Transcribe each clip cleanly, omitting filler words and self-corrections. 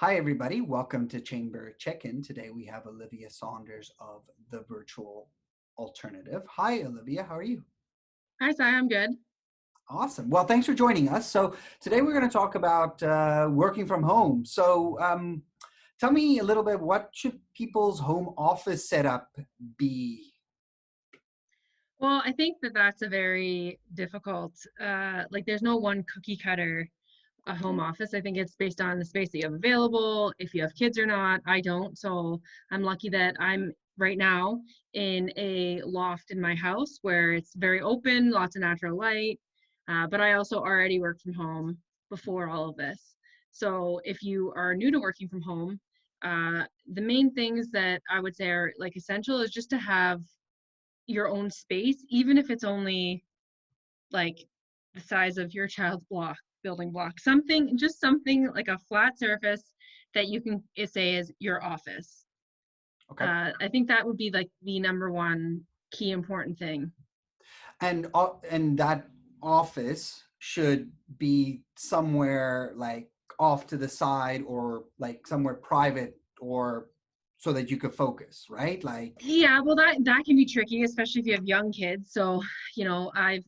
Hi, everybody. Welcome to Chamber Check-in. Today we have Olivia Saunders of The Virtual Alternative. Hi, Olivia. How are you? Hi, Sai. I'm good. Awesome. Well, thanks for joining us. So today we're going to talk about working from home. Tell me a little bit, what should people's home office setup be? Well, I think that that's a very difficult, there's no one cookie cutter home office. I think it's based on the space that you have available, if you have kids or not. I don't. So I'm lucky that I'm right now in a loft in my house where it's very open, lots of natural light. But I also already worked from home before all of this. So if you are new to working from home, the main things that I would say are like essential is just to have your own space, even if it's only like the size of your child's building block. Just something like a flat surface that you can say is your office. Okay. I think that would be like the number one key important thing. And that office should be somewhere like off to the side or like somewhere private or so that you could focus, right? Like, Yeah, well, that can be tricky, especially if you have young kids. So, I've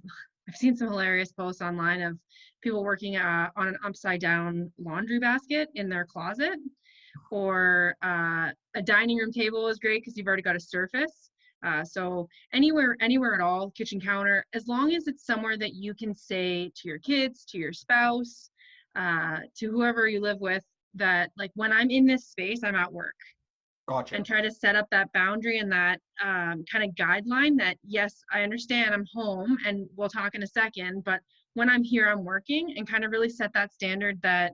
seen some hilarious posts online of people working on an upside down laundry basket in their closet, or a dining room table is great because you've already got a surface. So anywhere at all, kitchen counter, as long as it's somewhere that you can say to your kids, to your spouse, to whoever you live with, that like when I'm in this space, I'm at work, gotcha. and try to set up that boundary and that kind of guideline that, yes, I understand I'm home and we'll talk in a second, but when I'm here, I'm working, and kind of really set that standard that,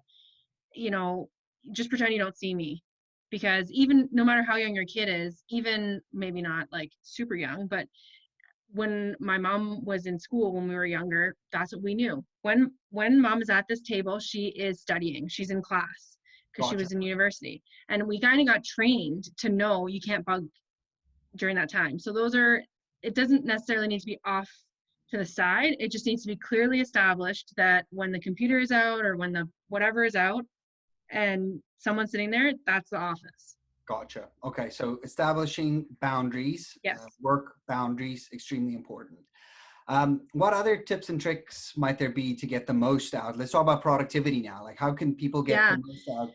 you know, just pretend you don't see me. Because even no matter how young your kid is, even maybe not like super young, but when my mom was in school when we were younger, that's what we knew. When mom is at this table, she is studying. She's in class because she Gotcha. was in university. And we kind of got trained to know you can't bug during that time. So it doesn't necessarily need to be off to the side. It just needs to be clearly established that when the computer is out or when the whatever is out and someone's sitting there, that's the office. Gotcha. Okay. So establishing boundaries, Yes. work boundaries, extremely important. What other tips and tricks might there be to get the most out? Let's talk about productivity now. Like, how can people get the Yeah. most out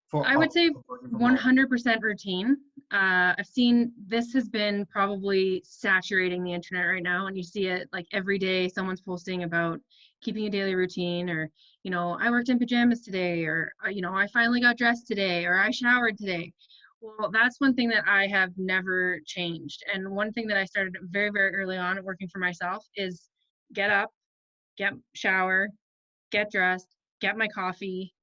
for I would say working from home? 100% routine. I've seen this has been probably saturating the internet right now, and you see it like every day. Someone's posting about keeping a daily routine, or I worked in pajamas today, or I finally got dressed today, or I showered today. Well, that's one thing that I have never changed, and one thing that I started very, very early on working for myself is get up, get shower, get dressed, get my coffee,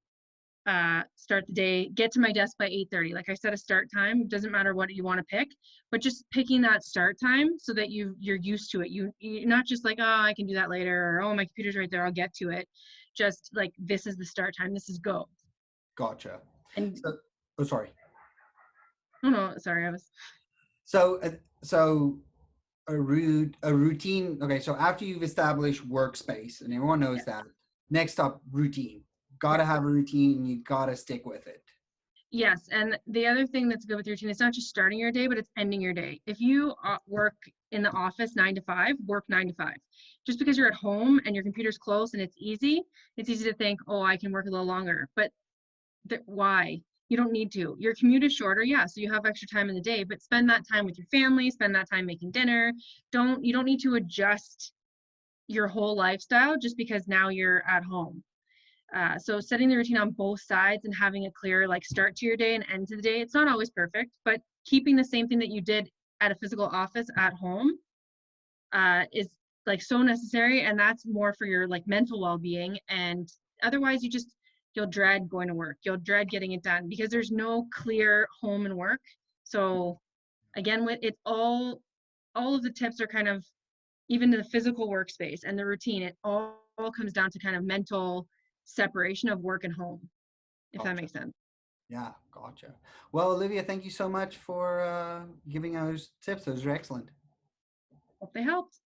start the day, get to my desk by 8:30. Like I set a start time. Doesn't matter what you want to pick, but just picking that start time so that you're used to it. You're not just like, oh, I can do that later, or oh, my computer's right there, I'll get to it. Just like, this is the start time. This is go. Gotcha. And So, oh, sorry. oh no, sorry, I was. So, so a routine. Okay. So after you've established workspace, and everyone knows Yes. that, next up, routine. Got to Yes. have a routine. And you got to stick with it. Yes, and the other thing that's good with your routine, it's not just starting your day, but it's ending your day. If you work in the office 9 to 5, work 9 to 5. Just because you're at home and your computer's close and it's easy to think, oh, I can work a little longer. But why? You don't need to. Your commute is shorter, yeah, so you have extra time in the day, but spend that time with your family, spend that time making dinner. You don't need to adjust your whole lifestyle just because now you're at home. So setting the routine on both sides and having a clear like start to your day and end to the day. It's not always perfect, but keeping the same thing that you did at a physical office at home is like so necessary, and that's more for your like mental well-being. And otherwise, you'll dread going to work. You'll dread getting it done because there's no clear home and work. So again, with it all of the tips are kind of even to the physical workspace and the routine. It all comes down to kind of mental separation of work and home, if that Gotcha. makes sense. Yeah. Gotcha. Well, Olivia, thank you so much for giving those tips. Those are excellent. Hope they helped.